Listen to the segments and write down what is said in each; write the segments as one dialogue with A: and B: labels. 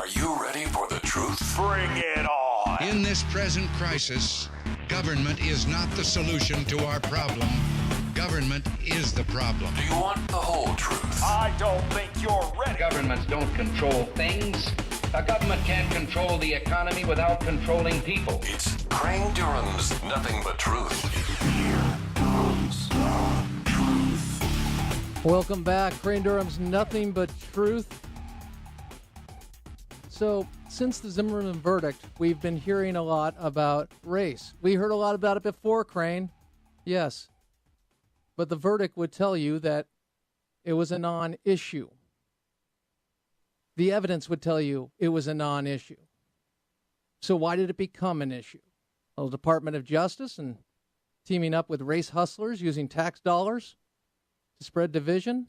A: Are you ready for the truth?
B: Bring it on.
C: In this present crisis, government is not the solution to our problem. Government is the problem.
A: Do you want the whole truth?
B: I don't think you're ready.
D: Governments don't control things. A government can't control the economy without controlling people.
A: It's Crane Durham's Nothing But Truth. Here comes the truth.
E: Welcome back. Crane Durham's Nothing But Truth. So, since the Zimmerman verdict, we've been hearing a lot about race. We heard a lot about it before, Crane. Yes. But the verdict would tell you that it was a non-issue. The evidence would tell you it was a non-issue. So why did it become an issue? Well, the Department of Justice and teaming up with race hustlers using tax dollars to spread division,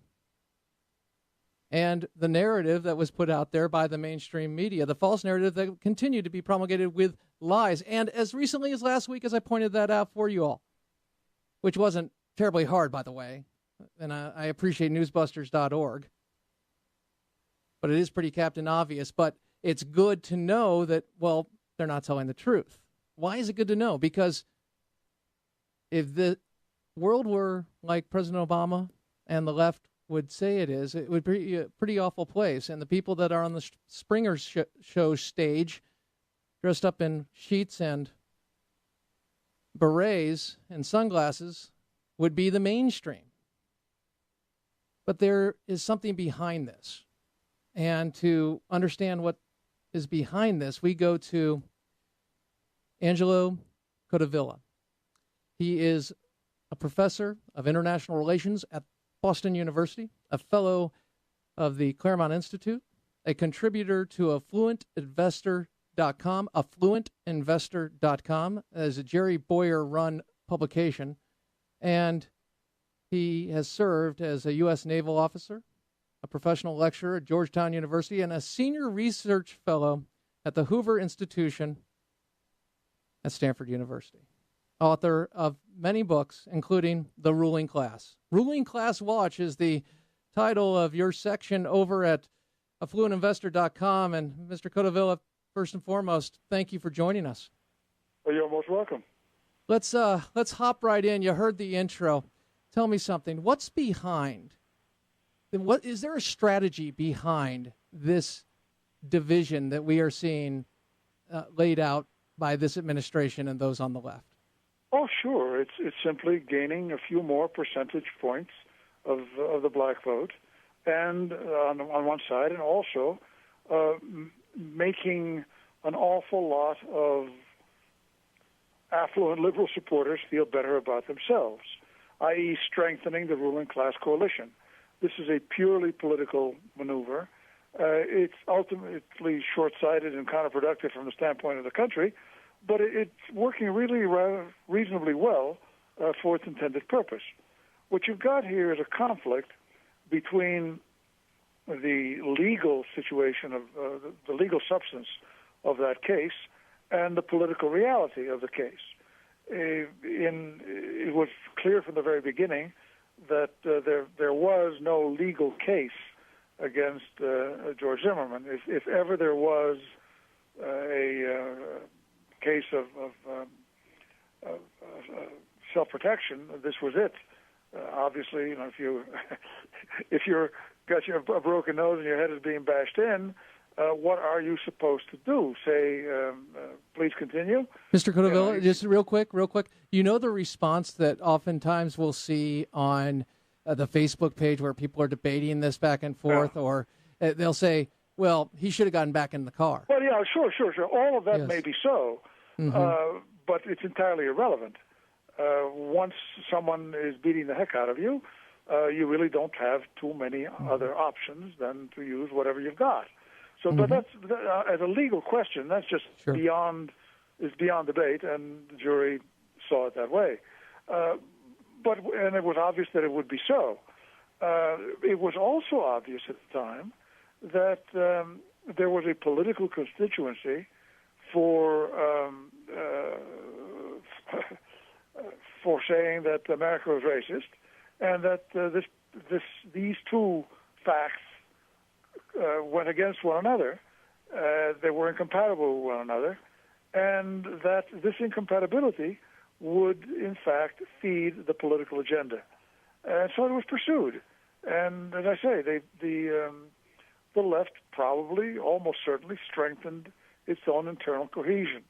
E: and the narrative that was put out there by the mainstream media, the false narrative that continued to be promulgated with lies. And as recently as last week, as I pointed that out for you all, which wasn't terribly hard, by the way, and I appreciate newsbusters.org, but it is pretty Captain Obvious. But it's good to know that, well, they're not telling the truth. Why is it good to know? Because if the world were like President Obama and the left would say it is, it would be a pretty awful place. And the people that are on the Springer show stage, dressed up in sheets and berets and sunglasses, would be the mainstream. But there is something behind this. And to understand what is behind this, we go to Angelo Codevilla. He is a professor of international relations at Boston University, a fellow of the Claremont Institute, a contributor to affluentinvestor.com as a Jerry Boyer-run publication, and he has served as a U.S. naval officer, a professional lecturer at Georgetown University, and a senior research fellow at the Hoover Institution at Stanford University. Author of many books, including The Ruling Class. Ruling Class Watch is the title of your section over at affluentinvestor.com. And Mr. Codevilla, first and foremost, thank you for joining us.
F: Well, you're most welcome.
E: Let's hop right in. You heard the intro. Tell me something. What's behind? What is there a strategy behind this division that we are seeing laid out by this administration and those on the left?
F: Oh, sure. It's simply gaining a few more percentage points of the black vote, and on one side, and also making an awful lot of affluent liberal supporters feel better about themselves, i.e., strengthening the ruling class coalition. This is a purely political maneuver. It's ultimately short-sighted and counterproductive from the standpoint of the country, but it's working really reasonably well for its intended purpose. What you've got here is a conflict between the legal situation of the legal substance of that case and the political reality of the case. It was clear from the very beginning that there was no legal case against George Zimmerman. If ever there was a case of self-protection, this was it. Obviously, you know, if you're got a broken nose and your head is being bashed in, what are you supposed to do? Say, please continue?
E: Mr. Codevilla, just real quick. You know the response that oftentimes we'll see on the Facebook page where people are debating this back and forth, or they'll say, well, he should have gotten back in the car.
F: Well, yeah, sure. All of that may be so, but it's entirely irrelevant. Once someone is beating the heck out of you, you really don't have too many other options than to use whatever you've got. So, but that's as a legal question, that's just beyond debate, and the jury saw it that way. And it was obvious that it would be so. It was also obvious at the time that there was a political constituency for saying that America was racist, and that these two facts went against one another, They were incompatible with one another, and that this incompatibility would, in fact, feed the political agenda. And so it was pursued. And as I say, the left probably, almost certainly, strengthened its own internal cohesion,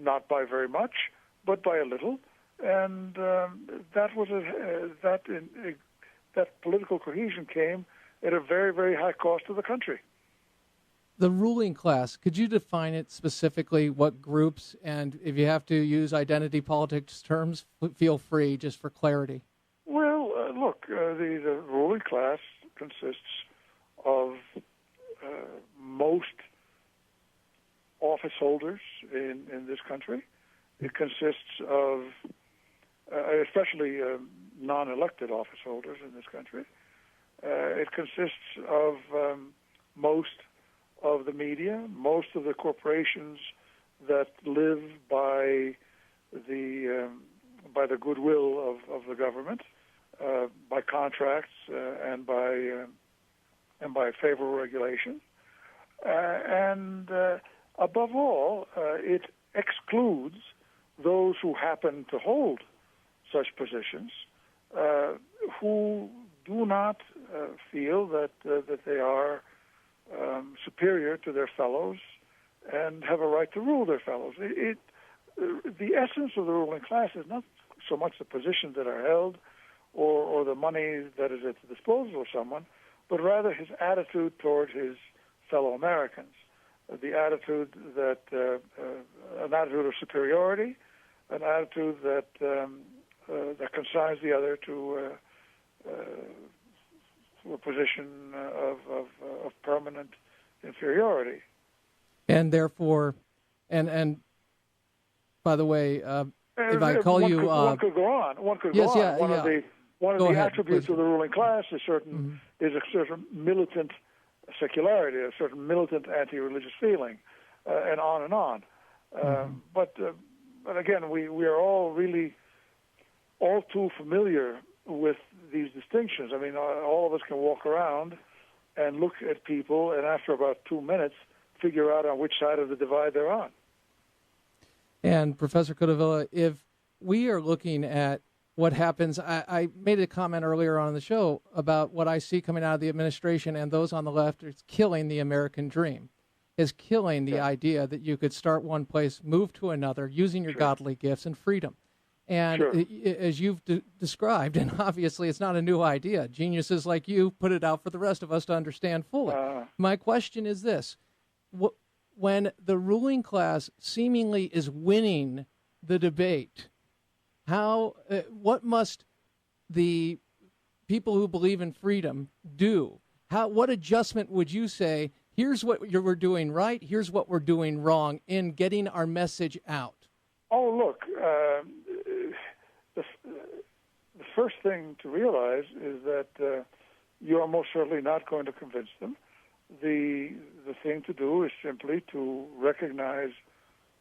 F: not by very much, but by a little. And that political cohesion came at a very, very high cost to the country.
E: The ruling class, could you define it specifically, what groups, and if you have to use identity politics terms, feel free, just for clarity.
F: Well, look, the ruling class consists of most office holders in this country. It consists of, especially non-elected office holders in this country. It consists of most of the media, most of the corporations that live by the goodwill of the government, by contracts and by favorable regulation, and above all, it excludes those who happen to hold such positions, who do not feel that they are superior to their fellows and have a right to rule their fellows. The essence of the ruling class is not so much the positions that are held or the money that is at the disposal of someone, but rather his attitude toward his fellow Americans, the attitude that an attitude of superiority, an attitude that consigns the other to a position of permanent inferiority.
E: And therefore, and by the way, if I call you...
F: one could go on. One could
E: yes,
F: go on.
E: Yeah,
F: One of the attributes
E: please.
F: of the ruling class is a certain militant secularity, a certain militant anti-religious feeling, and on and on. But again, we are all really all too familiar with these distinctions. I mean, all of us can walk around and look at people, and after about 2 minutes, figure out on which side of the divide they're on.
E: And Professor Codevilla, if we are looking at what happens, I made a comment earlier on in the show about what I see coming out of the administration and those on the left is killing the American dream, is killing the idea that you could start one place, move to another, using your godly gifts and freedom. And as you've described, and obviously it's not a new idea, geniuses like you put it out for the rest of us to understand fully. My question is this. When the ruling class seemingly is winning the debate, what must the people who believe in freedom do? What adjustment would you say, here's what we're doing right, here's what we're doing wrong in getting our message out?
F: Oh, look, the first thing to realize is that you are most certainly not going to convince them. The thing to do is simply to recognize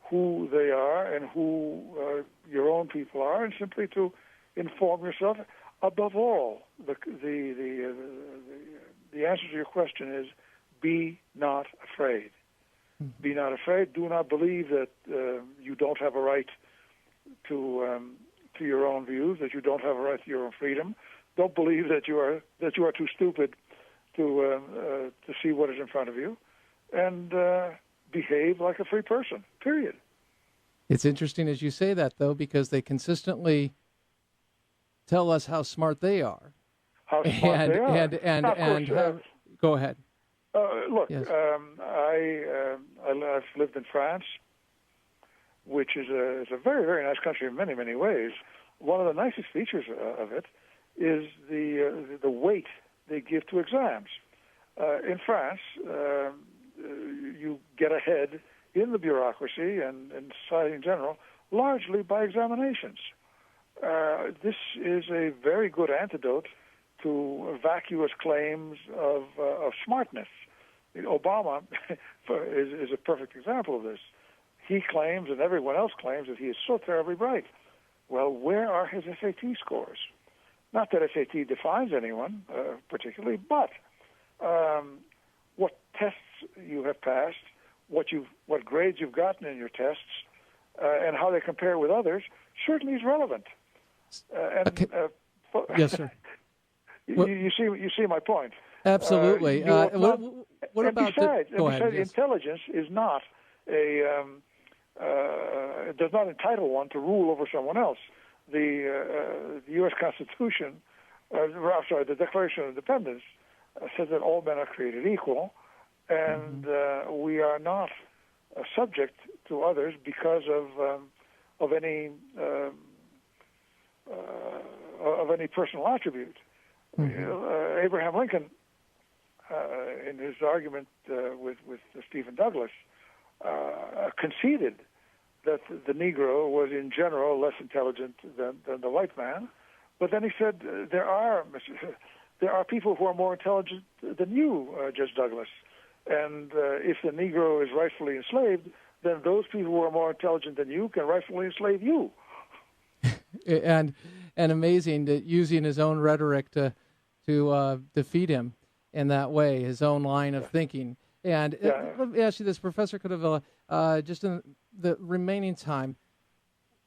F: who they are and who your own people are, and simply to inform yourself. Above all, the answer to your question is be not afraid. Be not afraid. Do not believe that you don't have a right to your own views, that you don't have a right to your own freedom. Don't believe that you are too stupid to see what is in front of you, and behave like a free person. Period.
E: It's interesting as you say that, though, because they consistently tell us how smart they are.
F: How smart they are.
E: Go ahead.
F: Look,
E: yes.
F: I've lived in France, which is a very, very nice country in many, many ways. One of the nicest features of it is the weight they give to exams. In France, you get ahead in the bureaucracy and in society in general, largely by examinations. This is a very good antidote to vacuous claims of smartness. Obama is a perfect example of this. He claims, and everyone else claims, that he is so terribly bright. Well, where are his SAT scores? Not that SAT defines anyone particularly, but what tests you have passed, what grades you've gotten in your tests, and how they compare with others certainly is relevant.
E: Yes, sir.
F: You see my point.
E: Absolutely. What about?
F: Besides,
E: go ahead. Yes.
F: Intelligence is not it does not entitle one to rule over someone else. The U.S. Constitution, the Declaration of Independence, says that all men are created equal, and we are not subject to others because of any personal attribute. Abraham Lincoln, in his argument with Stephen Douglas, conceded that the Negro was in general less intelligent than the white man, but then he said there are people who are more intelligent than you, Judge Douglas, and if the Negro is rightfully enslaved, then those people who are more intelligent than you can rightfully enslave you.
E: and amazing that using his own rhetoric to defeat him in that way, his own line of thinking. And let me ask you this, Professor Codevilla, just in the remaining time,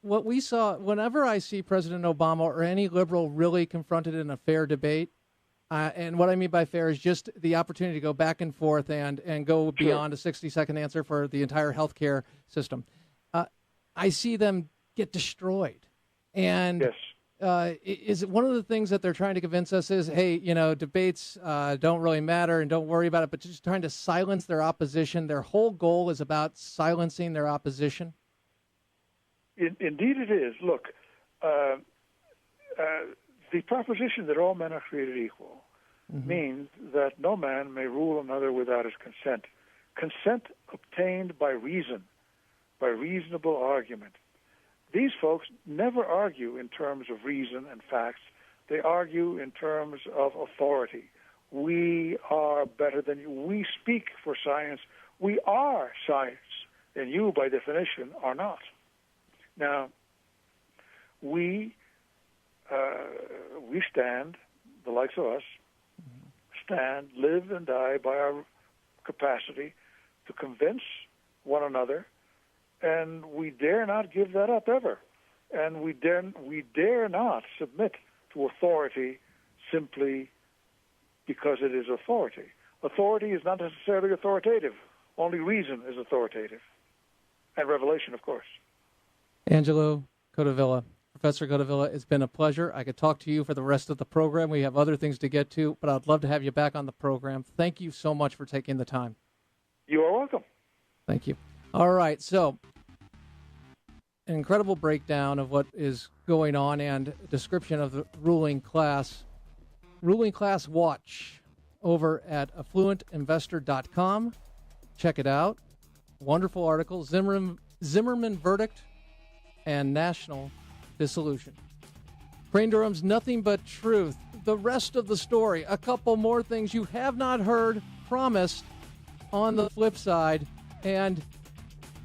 E: what we saw, whenever I see President Obama or any liberal really confronted in a fair debate, and what I mean by fair is just the opportunity to go back and forth and go beyond a 60-second answer for the entire healthcare system, I see them get destroyed. And is it one of the things that they're trying to convince us is, hey, debates don't really matter and don't worry about it, but just trying to silence their opposition? Their whole goal is about silencing their opposition?
F: Indeed it is. Look, the proposition that all men are created equal means that no man may rule another without his consent. Consent obtained by reason, by reasonable argument. These folks never argue in terms of reason and facts. They argue in terms of authority. We are better than you. We speak for science. We are science, and you, by definition, are not. Now, we stand, the likes of us, live and die by our capacity to convince one another, and we dare not give that up ever. And we dare not submit to authority simply because it is authority. Authority is not necessarily authoritative. Only reason is authoritative. And revelation, of course.
E: Angelo Codevilla. Professor Codevilla, it's been a pleasure. I could talk to you for the rest of the program. We have other things to get to, but I'd love to have you back on the program. Thank you so much for taking the time.
F: You are welcome.
E: Thank you. All right, so an incredible breakdown of what is going on and description of the ruling class watch over at affluentinvestor.com. Check it out. Wonderful article. Zimmerman verdict and national dissolution. Crane Durham's Nothing But Truth. The rest of the story, a couple more things you have not heard promised on the flip side, and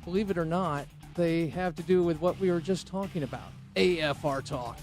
E: believe it or not, they have to do with what we were just talking about. AFR Talk.